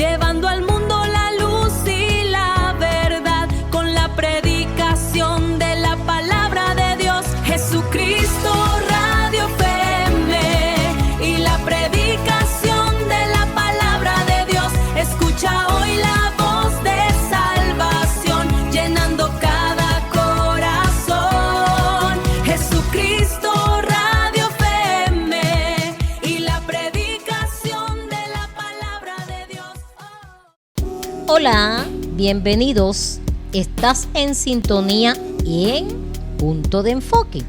llevando al mundo la luz y la verdad, con la predicación de la palabra de Dios. Jesucristo Radio FM y la predicación de la palabra de Dios. Escucha hoy la voz de salvación, llenando cada corazón. Jesucristo Radio FM y la predicación de la palabra de Dios. Hola, bienvenidos. Estás en sintonía y en Punto de Enfoque,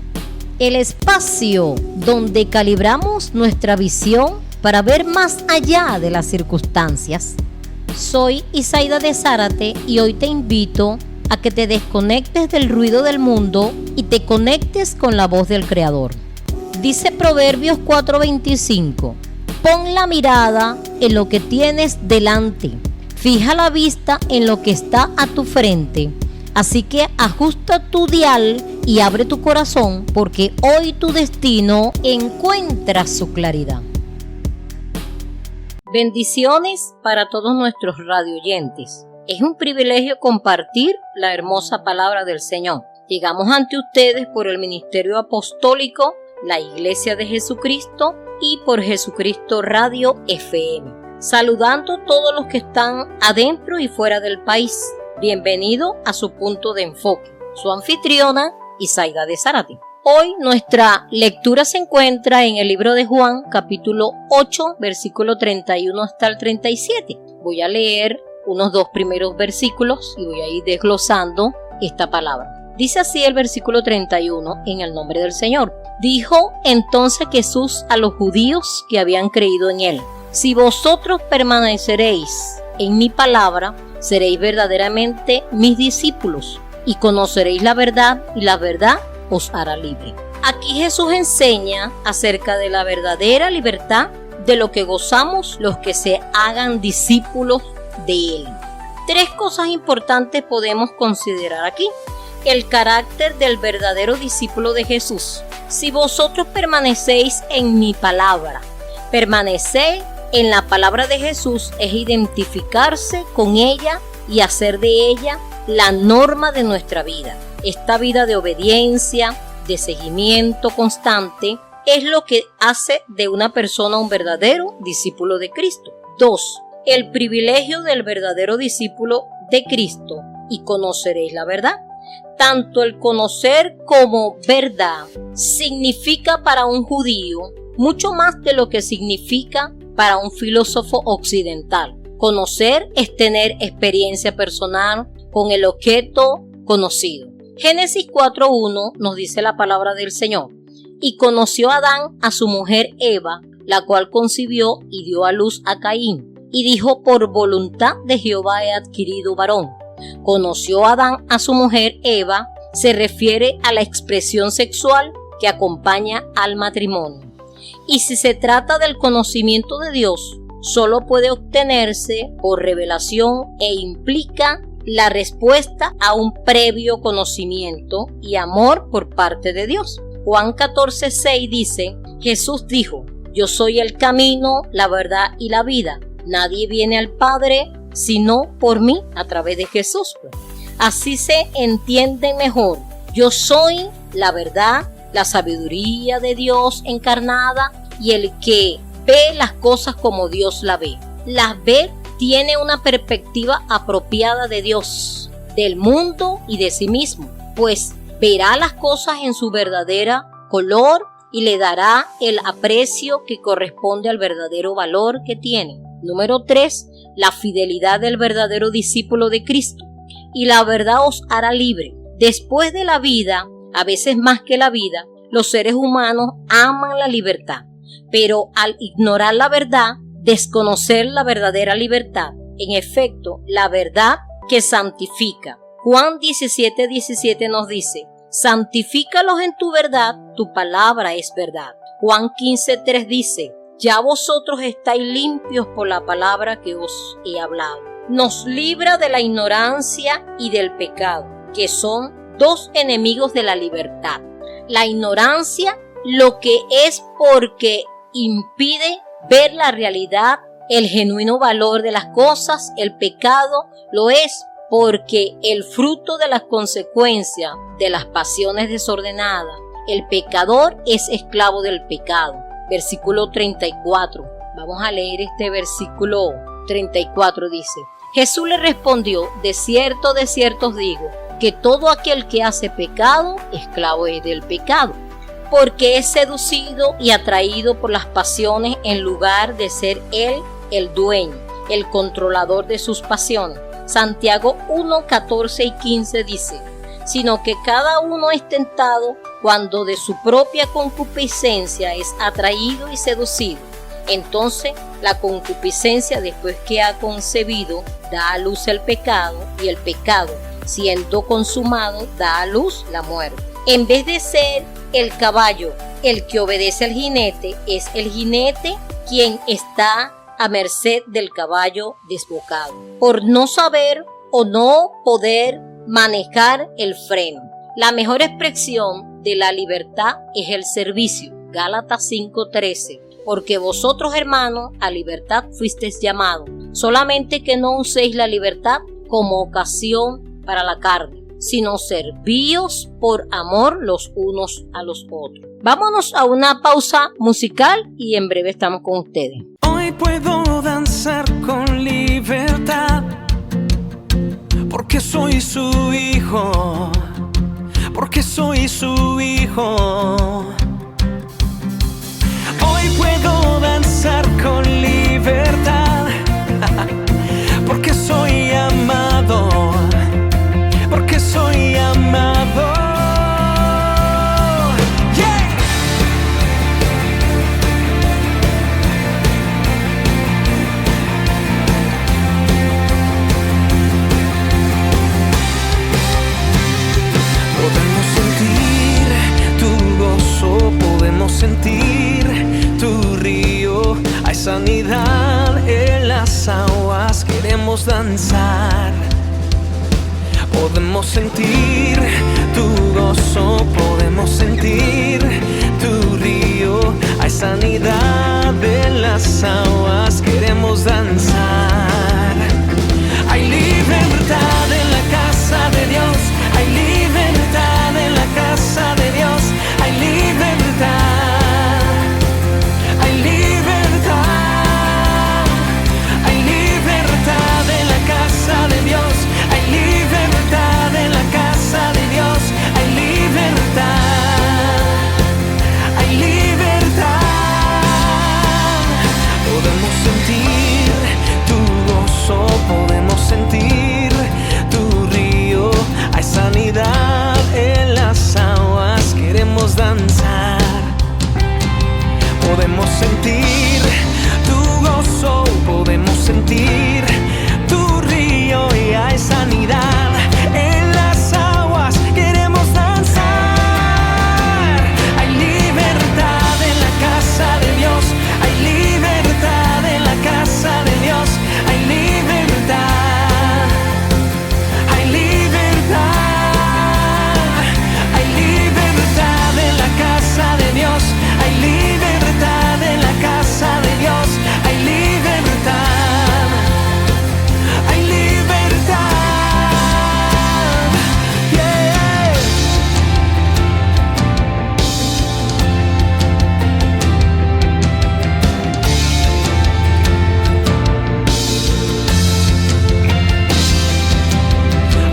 el espacio donde calibramos nuestra visión para ver más allá de las circunstancias. Soy Isaida de Zárate y hoy te invito a que te desconectes del ruido del mundo y te conectes con la voz del Creador. Dice Proverbios 4:25: pon la mirada en lo que tienes delante, fija la vista en lo que está a tu frente. Así que ajusta tu dial y abre tu corazón, porque hoy tu destino encuentra su claridad. Bendiciones para todos nuestros radioyentes. Es un privilegio compartir la hermosa palabra del Señor. Llegamos ante ustedes por el Ministerio Apostólico, la Iglesia de Jesucristo y por Jesucristo Radio FM. Saludando a todos los que están adentro y fuera del país. Bienvenido a su Punto de Enfoque. Su anfitriona, Isaida de Zárate. Hoy nuestra lectura se encuentra en el libro de Juan, capítulo 8, versículo 31 hasta el 37. Voy a leer unos dos primeros versículos y voy a ir desglosando esta palabra. Dice así el versículo 31, en el nombre del Señor. Dijo entonces Jesús a los judíos que habían creído en él: si vosotros permaneceréis en mi palabra, seréis verdaderamente mis discípulos y conoceréis la verdad, y la verdad os hará libre. Aquí Jesús enseña acerca de la verdadera libertad de lo que gozamos los que se hagan discípulos de Él. Tres cosas importantes podemos considerar aquí. El carácter del verdadero discípulo de Jesús. Si vosotros permanecéis en mi palabra, permanecer en la palabra de Jesús es identificarse con ella y hacer de ella la norma de nuestra vida. Esta vida de obediencia, de seguimiento constante, es lo que hace de una persona un verdadero discípulo de Cristo. 2. El privilegio del verdadero discípulo de Cristo: y conoceréis la verdad. Tanto el conocer como verdad significa para un judío mucho más de lo que significa para un filósofo occidental. Conocer es tener experiencia personal con el objeto conocido. Génesis 4:1 nos dice la palabra del Señor: y conoció Adán a su mujer Eva, la cual concibió y dio a luz a Caín, y dijo: por voluntad de Jehová he adquirido varón. Conoció Adán a su mujer Eva se refiere a la expresión sexual que acompaña al matrimonio. Y si se trata del conocimiento de Dios, solo puede obtenerse por revelación e implica la respuesta a un previo conocimiento y amor por parte de Dios. Juan 14:6 dice: Jesús dijo: yo soy el camino, la verdad y la vida. Nadie viene al Padre sino por mí, a través de Jesús. Así se entiende mejor. Yo soy la verdad, la sabiduría de Dios encarnada, y el que ve las cosas como Dios las ve. Las ve, tiene una perspectiva apropiada de Dios, del mundo y de sí mismo, pues verá las cosas en su verdadera color y le dará el aprecio que corresponde al verdadero valor que tiene. Número 3. La fidelidad del verdadero discípulo de Cristo. Y la verdad os hará libre. Después de la vida, a veces más que la vida, los seres humanos aman la libertad, pero al ignorar la verdad, desconocer la verdadera libertad. En efecto, la verdad que santifica. Juan 17:17 nos dice: santifícalos en tu verdad, tu palabra es verdad. Juan 15:3 dice: ya vosotros estáis limpios por la palabra que os he hablado. Nos libra de la ignorancia y del pecado, que son dos enemigos de la libertad. La ignorancia, lo que es porque impide ver la realidad el genuino valor de las cosas, el pecado lo es porque el fruto de las consecuencias de las pasiones desordenadas, el pecador es esclavo del pecado. Versículo 34. Vamos a leer este versículo 34. Dice: Jesús le respondió: de cierto os digo, que todo aquel que hace pecado, esclavo es del pecado, porque es seducido y atraído por las pasiones en lugar de ser él el dueño, el controlador de sus pasiones. Santiago 1, 14 y 15 dice: sino que cada uno es tentado cuando de su propia concupiscencia es atraído y seducido. Entonces la concupiscencia, después que ha concebido, da a luz el pecado, y el pecado, siendo consumado, da a luz la muerte. En vez de ser el caballo el que obedece al jinete, es el jinete quien está a merced del caballo desbocado, por no saber o no poder manejar el freno. La mejor expresión de la libertad es el servicio. Gálatas 5:13. Porque vosotros, hermanos, a libertad fuisteis llamados, solamente que no uséis la libertad como ocasión para la carne, sino servíos por amor los unos a los otros. Vámonos a una pausa musical y en breve estamos con ustedes. Hoy puedo danzar con libertad, porque soy su hijo, porque soy su hijo. Hoy puedo danzar con libertad, porque soy amado, porque soy amado. Yeah. Podemos sentir tu gozo, podemos sentir tu río. Hay sanidad en las aguas, queremos danzar. Podemos sentir tu gozo, podemos sentir tu río. Hay sanidad en las aguas, queremos danzar. Hay libertad en la casa de Dios, hay libertad en la casa de Dios, hay libertad, hay libertad, hay libertad en la casa de Dios, hay libertad en la casa de Dios, hay libertad, hay libertad. Podemos sentir tu gozo, podemos sentir tu río. Hay sanidad en las aguas, queremos danzar. Podemos sentir tu gozo, podemos sentir tu río, y hay sanidad en las aguas, queremos danzar. Hay libertad en la casa de Dios, hay libertad en la casa de Dios, hay libertad, hay libertad, hay libertad en la casa de Dios, hay libertad en la casa de Dios, hay libertad, hay libertad. Yeah.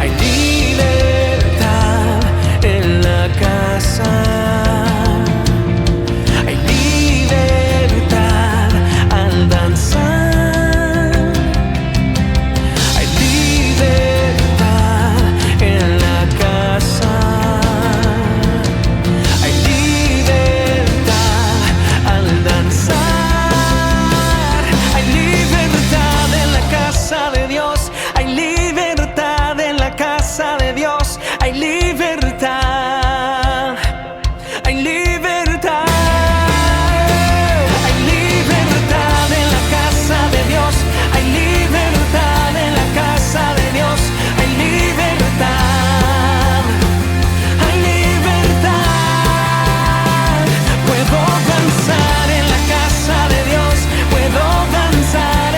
Hay libertad en la casa. Hay libertad al danzar. Hay libertad en la casa. Hay libertad al danzar. Hay libertad en la casa de Dios. Hay libertad en la casa de Dios. Hay libertad. Hay libertad. Hay libertad en la casa de Dios. Hay libertad en la casa de Dios. Hay libertad. Hay libertad. Puedo danzar en la casa de Dios. Puedo danzar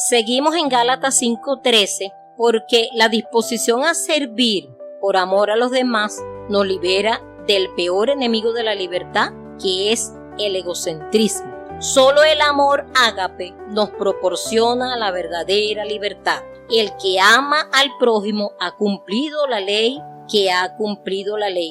Seguimos en Gálatas 5:13, porque la disposición a servir por amor a los demás nos libera del peor enemigo de la libertad, que es el egocentrismo. Solo el amor ágape nos proporciona la verdadera libertad. El que ama al prójimo ha cumplido la ley,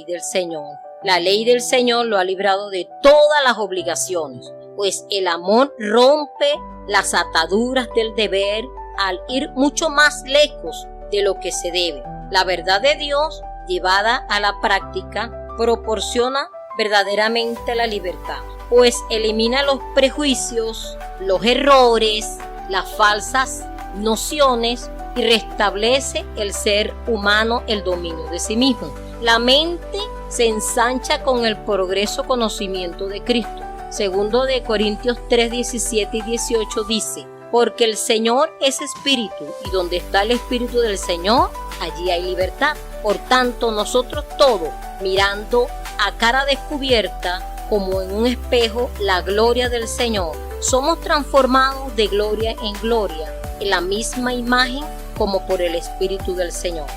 del Señor. La ley del Señor lo ha librado de todas las obligaciones, pues el amor rompe las ataduras del deber al ir mucho más lejos de lo que se debe. La verdad de Dios, llevada a la práctica, proporciona verdaderamente la libertad, pues elimina los prejuicios, los errores, las falsas nociones y restablece el ser humano el dominio de sí mismo. La mente se ensancha con el progreso conocimiento de Cristo. Segundo de Corintios 3:17 y 18 dice: porque el Señor es espíritu, y donde está el espíritu del Señor, allí hay libertad. Por tanto, nosotros todos, mirando a cara descubierta, como en un espejo, la gloria del Señor, somos transformados de gloria en gloria, en la misma imagen como por el Espíritu del Señor.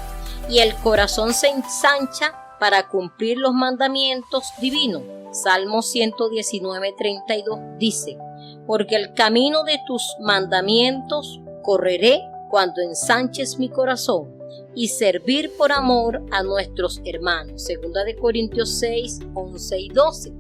Y el corazón se ensancha para cumplir los mandamientos divinos. Salmo 119:32 dice: porque el camino de tus mandamientos correré cuando ensanches mi corazón, y servir por amor a nuestros hermanos. Segunda de Corintios 6:11 y 12.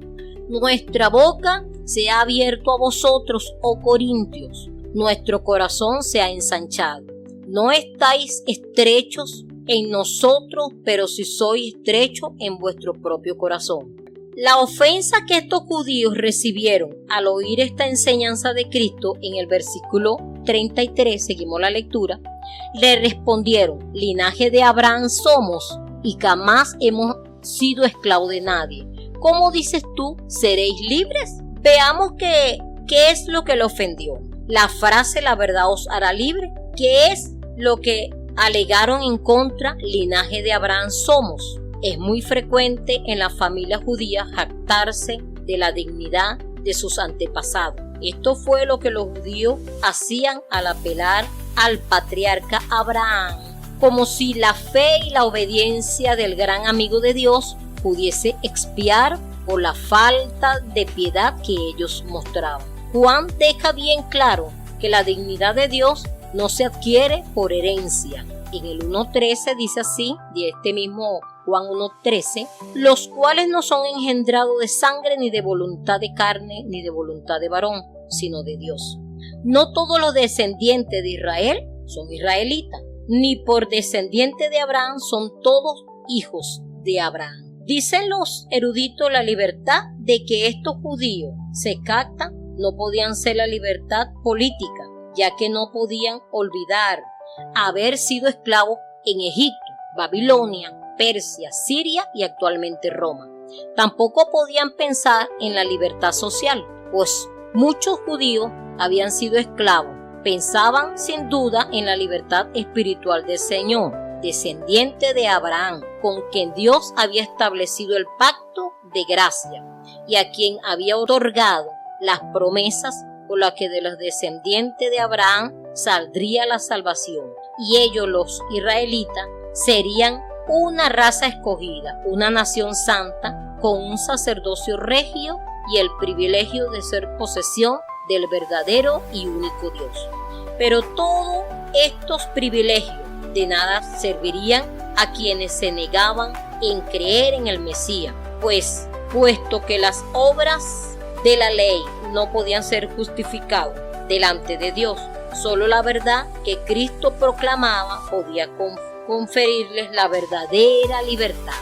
Nuestra boca se ha abierto a vosotros, oh Corintios, nuestro corazón se ha ensanchado. No estáis estrechos en nosotros, pero si sois estrechos en vuestro propio corazón. La ofensa que estos judíos recibieron al oír esta enseñanza de Cristo en el versículo 33, seguimos la lectura, le respondieron: linaje de Abraham somos y jamás hemos sido esclavos de nadie. ¿Cómo dices tú, seréis libres? Veamos qué es lo que le ofendió. La frase la verdad os hará libre. ¿Qué es lo que alegaron en contra? Linaje de Abraham somos. Es muy frecuente en la familia judía jactarse de la dignidad de sus antepasados. Esto fue lo que los judíos hacían al apelar al patriarca Abraham, como si la fe y la obediencia del gran amigo de Dios pudiese expiar por la falta de piedad que ellos mostraban. Juan deja bien claro que la dignidad de Dios no se adquiere por herencia. En el 1:13 dice así, de este mismo Juan 1:13, los cuales no son engendrados de sangre, ni de voluntad de carne, ni de voluntad de varón, sino de Dios. No todos los descendientes de Israel son israelitas, ni por descendiente de Abraham son todos hijos de Abraham. Dicen los eruditos la libertad de que estos judíos se captan no podían ser la libertad política, ya que no podían olvidar haber sido esclavos en Egipto, Babilonia, Persia, Siria y actualmente Roma. Tampoco podían pensar en la libertad social, pues muchos judíos habían sido esclavos. Pensaban sin duda en la libertad espiritual del Señor, descendiente de Abraham, con quien Dios había establecido el pacto de gracia y a quien había otorgado las promesas por las que de los descendientes de Abraham saldría la salvación. Y ellos, los israelitas, serían una raza escogida, una nación santa, con un sacerdocio regio y el privilegio de ser posesión del verdadero y único Dios. Pero todos estos privilegios de nada servirían a quienes se negaban en creer en el Mesías, pues puesto que las obras de la ley no podían ser justificadas delante de Dios, solo la verdad que Cristo proclamaba podía conferirles la verdadera libertad.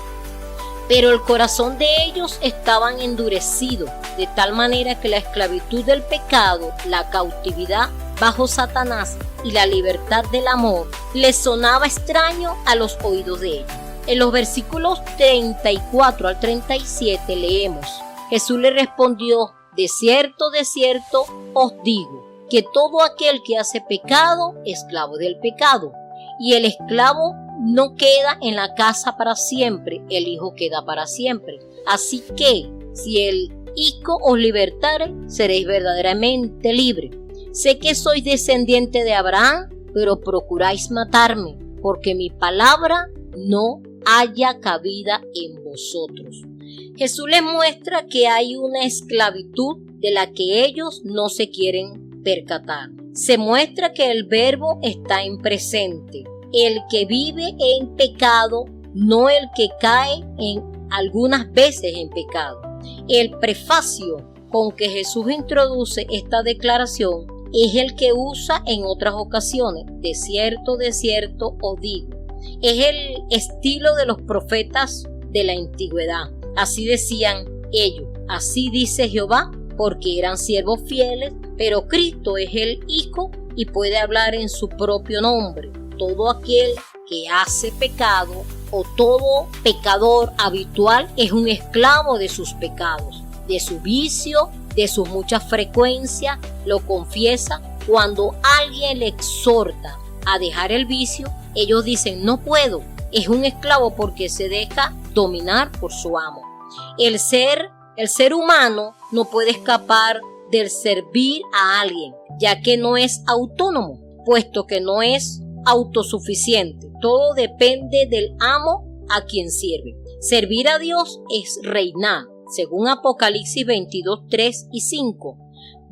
Pero el corazón de ellos estaba endurecido, de tal manera que la esclavitud del pecado, la cautividad bajo Satanás y la libertad del amor les sonaba extraño a los oídos de ellos. En los versículos 34 al 37 leemos: Jesús le respondió: de cierto os digo, que todo aquel que hace pecado, esclavo del pecado. Y el esclavo no queda en la casa para siempre, el Hijo queda para siempre. Así que, si el Hijo os libertare, seréis verdaderamente libres. sé que sois descendiente de Abraham, pero procuráis matarme, porque mi palabra no haya cabida en vosotros. Jesús les muestra que hay una esclavitud de la que ellos no se quieren percatar. Se muestra que el verbo está en presente, el que vive en pecado, no el que cae en algunas veces en pecado. El prefacio con que Jesús introduce esta declaración es el que usa en otras ocasiones. De cierto os digo. Es el estilo de los profetas de la antigüedad. Así decían ellos, así dice Jehová, porque eran siervos fieles, pero Cristo es el Hijo y puede hablar en su propio nombre. Todo aquel que hace pecado o todo pecador habitual es un esclavo de sus pecados, de su vicio, de sus muchas frecuencias, lo confiesa. Cuando alguien le exhorta a dejar el vicio, ellos dicen no puedo. Es un esclavo porque se deja dominar por su amo. El ser humano no puede escapar del servir a alguien, ya que no es autónomo, puesto que no es autosuficiente. Todo depende del amo a quien sirve. Servir a Dios es reinar. Según Apocalipsis 22, 3 y 5,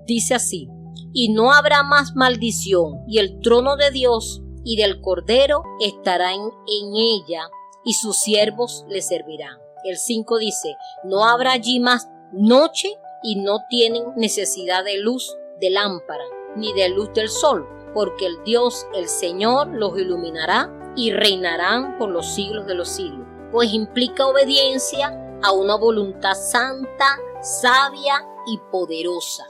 dice así: y no habrá más maldición, y el trono de Dios y del Cordero estará en ella, y sus siervos le servirán. El 5 dice: no habrá allí más noche, y no tienen necesidad de luz de lámpara, ni de luz del sol, porque el Dios, el Señor, los iluminará y reinarán por los siglos de los siglos. Pues implica obediencia a una voluntad santa, sabia y poderosa,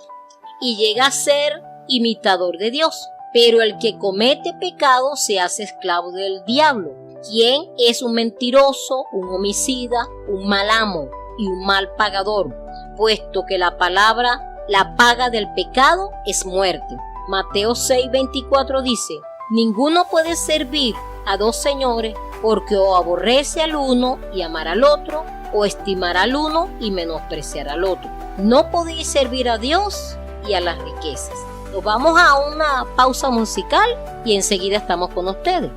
y llega a ser imitador de Dios. Pero el que comete pecado se hace esclavo del diablo, quien es un mentiroso, un homicida, un mal amo y un mal pagador, puesto que la paga del pecado es muerte. Mateo 6:24 dice: ninguno puede servir a dos señores, porque o aborrece al uno y amará al otro, o estimará al uno y menospreciará al otro. No podéis servir a Dios y a las riquezas. Nos vamos a una pausa musical y enseguida estamos con ustedes.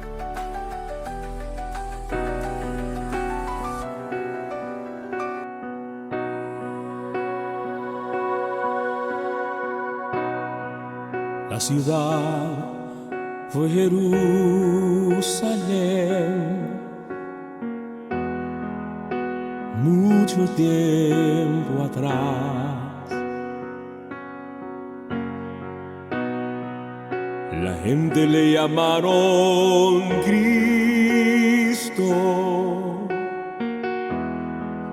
La ciudad fue Jerusalén mucho tiempo atrás. La gente le llamaron Cristo.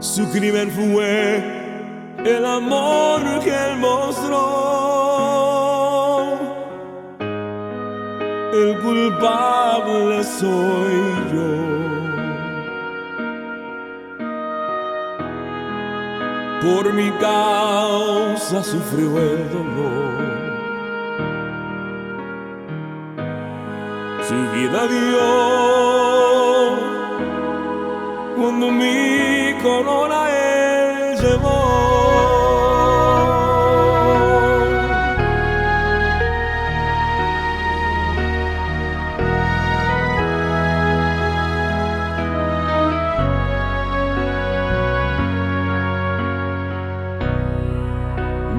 Su crimen fue el amor que él mostró. El culpable soy yo. Por mi causa sufrió el dolor. Su vida dio cuando mi corona él llevó.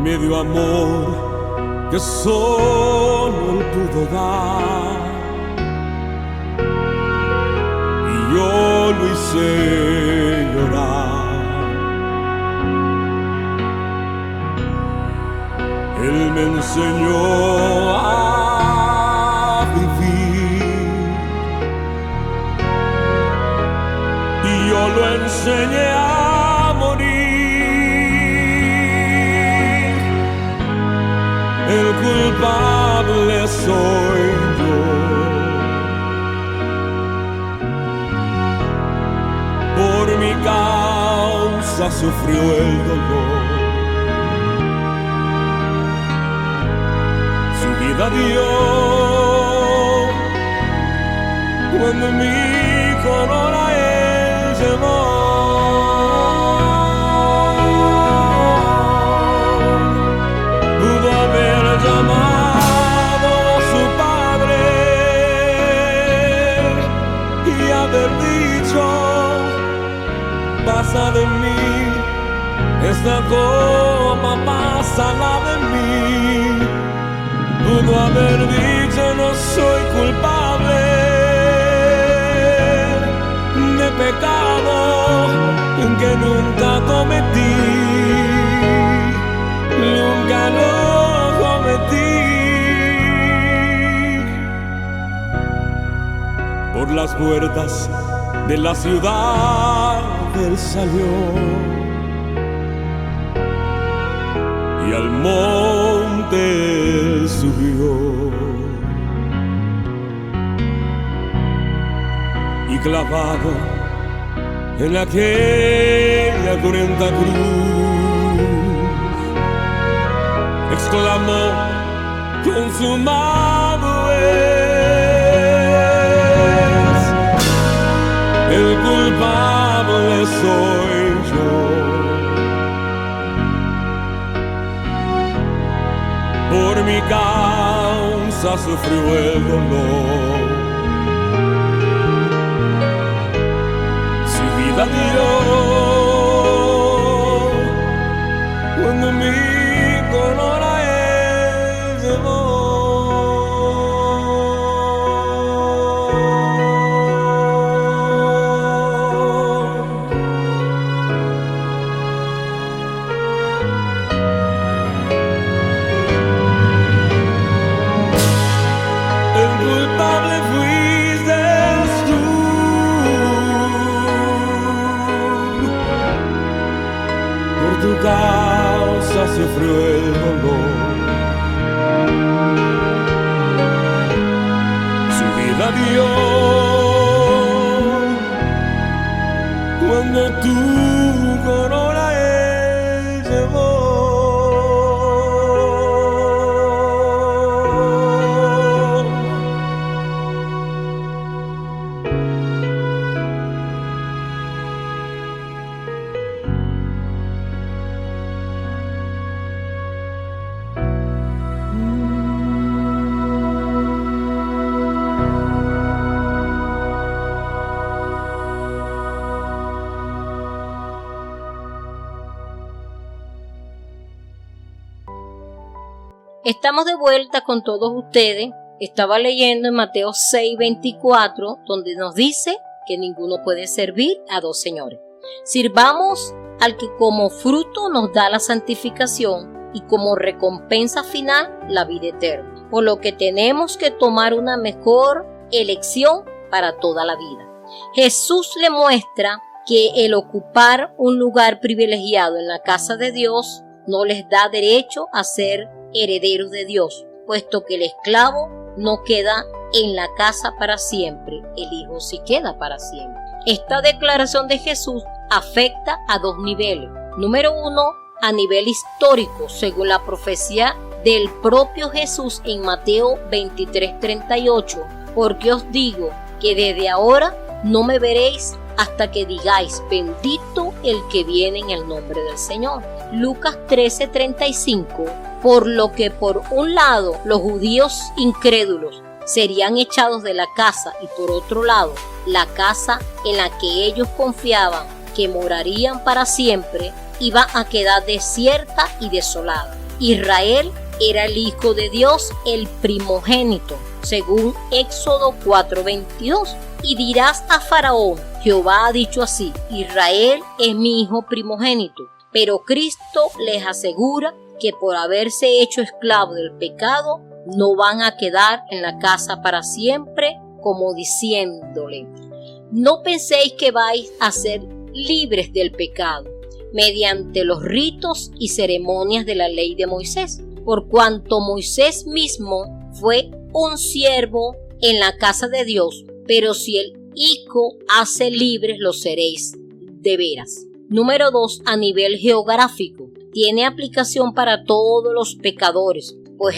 Me dio amor que solo él pudo dar, y yo lo hice llorar. Él me enseñó a vivir y yo lo enseñé a morir. El culpable soy yo. Por mi causa sufrió el dolor. Su vida dio cuando mi corona él llevó. Pudo haber llamado pasa de mí, esta copa pásala de mí. Pudo haber dicho no soy culpable de pecado que nunca cometí, nunca lo cometí. Por las puertas de la ciudad él salió y al monte él subió y clavado en aquella cruenta cruz exclamó consumado es, el culpable soy yo. Por mi causa sufrió el dolor, su vida dio cuando mi color a él llevó. Tu causa sufrió el dolor, su vida dio cuando tu corona él llevó. Estamos de vuelta con todos ustedes. Estaba leyendo en Mateo 6:24, donde nos dice que ninguno puede servir a dos señores. Sirvamos al que como fruto nos da la santificación y como recompensa final la vida eterna. Por lo que tenemos que tomar una mejor elección para toda la vida. Jesús le muestra que el ocupar un lugar privilegiado en la casa de Dios no les da derecho a ser herederos de Dios, puesto que el esclavo no queda en la casa para siempre, el hijo sí queda para siempre. Esta declaración de Jesús afecta a dos niveles. Número uno, a nivel histórico, según la profecía del propio Jesús en Mateo 23:38, porque os digo que desde ahora no me veréis hasta que digáis, bendito el que viene en el nombre del Señor. Lucas 13:35, por lo que por un lado los judíos incrédulos serían echados de la casa y por otro lado la casa en la que ellos confiaban que morarían para siempre iba a quedar desierta y desolada. Israel era el hijo de Dios, el primogénito, según Éxodo 4:22. Y dirás a Faraón, Jehová ha dicho así, Israel es mi hijo primogénito. Pero Cristo les asegura que por haberse hecho esclavos del pecado, no van a quedar en la casa para siempre, como diciéndole, no penséis que vais a ser libres del pecado, mediante los ritos y ceremonias de la ley de Moisés, por cuanto Moisés mismo fue un siervo en la casa de Dios, pero si el Hijo hace libres, lo seréis de veras. Número 2, a nivel geográfico, tiene aplicación para todos los pecadores, pues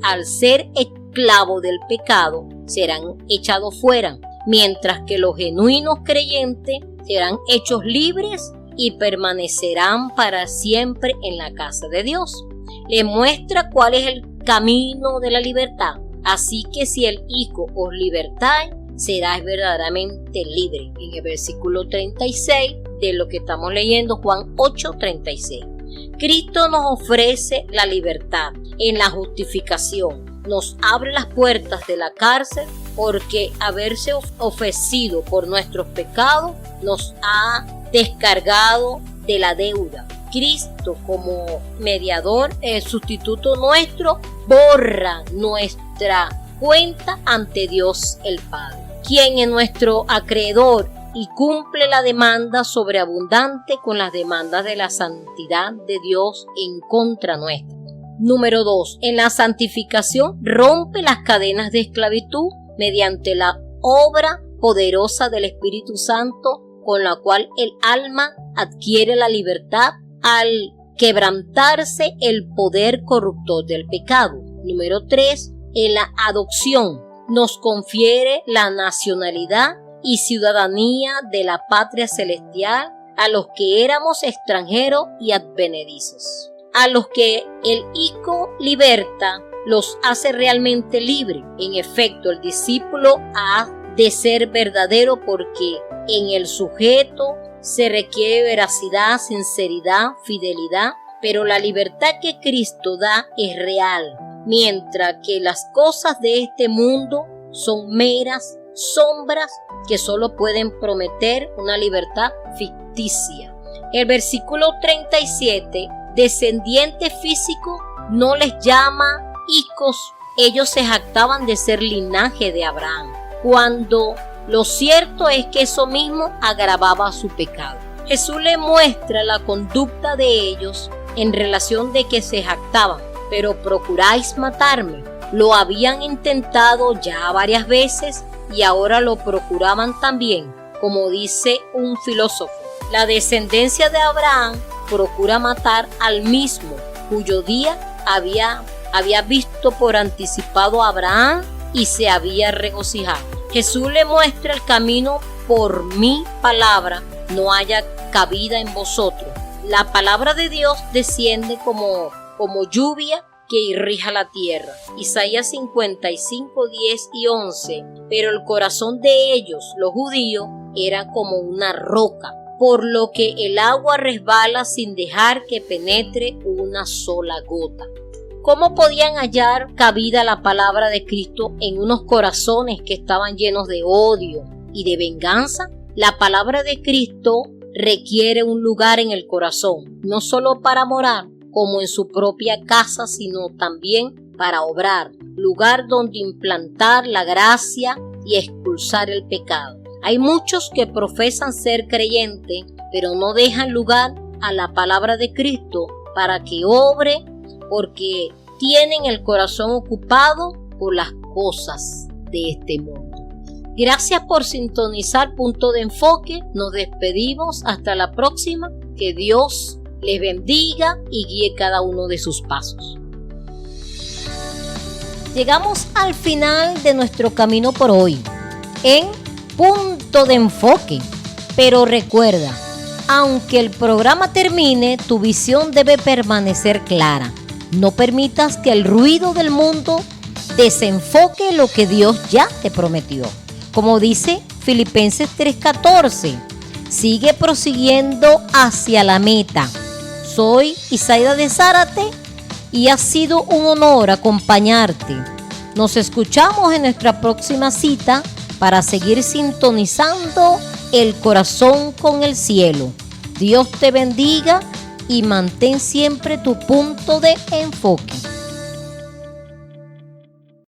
al ser esclavos del pecado, serán echados fuera, mientras que los genuinos creyentes serán hechos libres y permanecerán para siempre en la casa de Dios. Le muestra cuál es el camino de la libertad. Así que si el Hijo os libertáis, serás verdaderamente libre. En el versículo 36 de lo que estamos leyendo, Juan 8:36. Cristo nos ofrece la libertad en la justificación. Nos abre las puertas de la cárcel porque haberse ofrecido por nuestros pecados nos ha descargado de la deuda. Cristo, como mediador, el sustituto nuestro, borra nuestra cuenta ante Dios el Padre, quien es nuestro acreedor y cumple la demanda sobreabundante con las demandas de la santidad de Dios en contra nuestra. Número 2. En la santificación rompe las cadenas de esclavitud mediante la obra poderosa del Espíritu Santo, con la cual el alma adquiere la libertad al quebrantarse el poder corruptor del pecado. Número 3. En la adopción nos confiere la nacionalidad y ciudadanía de la patria celestial a los que éramos extranjeros y advenedizos. A los que el Hijo liberta, los hace realmente libres. En efecto, el discípulo ha de ser verdadero porque en el sujeto se requiere veracidad, sinceridad, fidelidad, pero la libertad que Cristo da es real, mientras que las cosas de este mundo son meras sombras que solo pueden prometer una libertad ficticia. El versículo 37, descendiente físico no les llama hijos, ellos se jactaban de ser linaje de Abraham, cuando lo cierto es que eso mismo agravaba su pecado. Jesús le muestra la conducta de ellos en relación de que se jactaban, pero procuráis matarme. Lo habían intentado ya varias veces y ahora lo procuraban también, como dice un filósofo. La descendencia de Abraham procura matar al mismo cuyo día había visto por anticipado a Abraham y se había regocijado. Jesús le muestra el camino: por mi palabra no haya cabida en vosotros. La palabra de Dios desciende como lluvia que irrija la tierra. Isaías 55, 10 y 11. Pero el corazón de ellos, los judíos, era como una roca, por lo que el agua resbala sin dejar que penetre una sola gota. ¿Cómo podían hallar cabida la palabra de Cristo en unos corazones que estaban llenos de odio y de venganza? La palabra de Cristo requiere un lugar en el corazón, no solo para morar, como en su propia casa, sino también para obrar, lugar donde implantar la gracia y expulsar el pecado. Hay muchos que profesan ser creyentes, pero no dejan lugar a la palabra de Cristo para que obre, porque tienen el corazón ocupado por las cosas de este mundo. Gracias por sintonizar Punto de Enfoque. Nos despedimos hasta la próxima. Que Dios les bendiga y guíe cada uno de sus pasos. Llegamos al final de nuestro camino por hoy en Punto de Enfoque. Pero recuerda, aunque el programa termine, tu visión debe permanecer clara. No permitas que el ruido del mundo desenfoque lo que Dios ya te prometió. Como dice Filipenses 3:14, sigue prosiguiendo hacia la meta. Soy Isaida de Zárate y ha sido un honor acompañarte. Nos escuchamos en nuestra próxima cita para seguir sintonizando el corazón con el cielo. Dios te bendiga y mantén siempre tu punto de enfoque.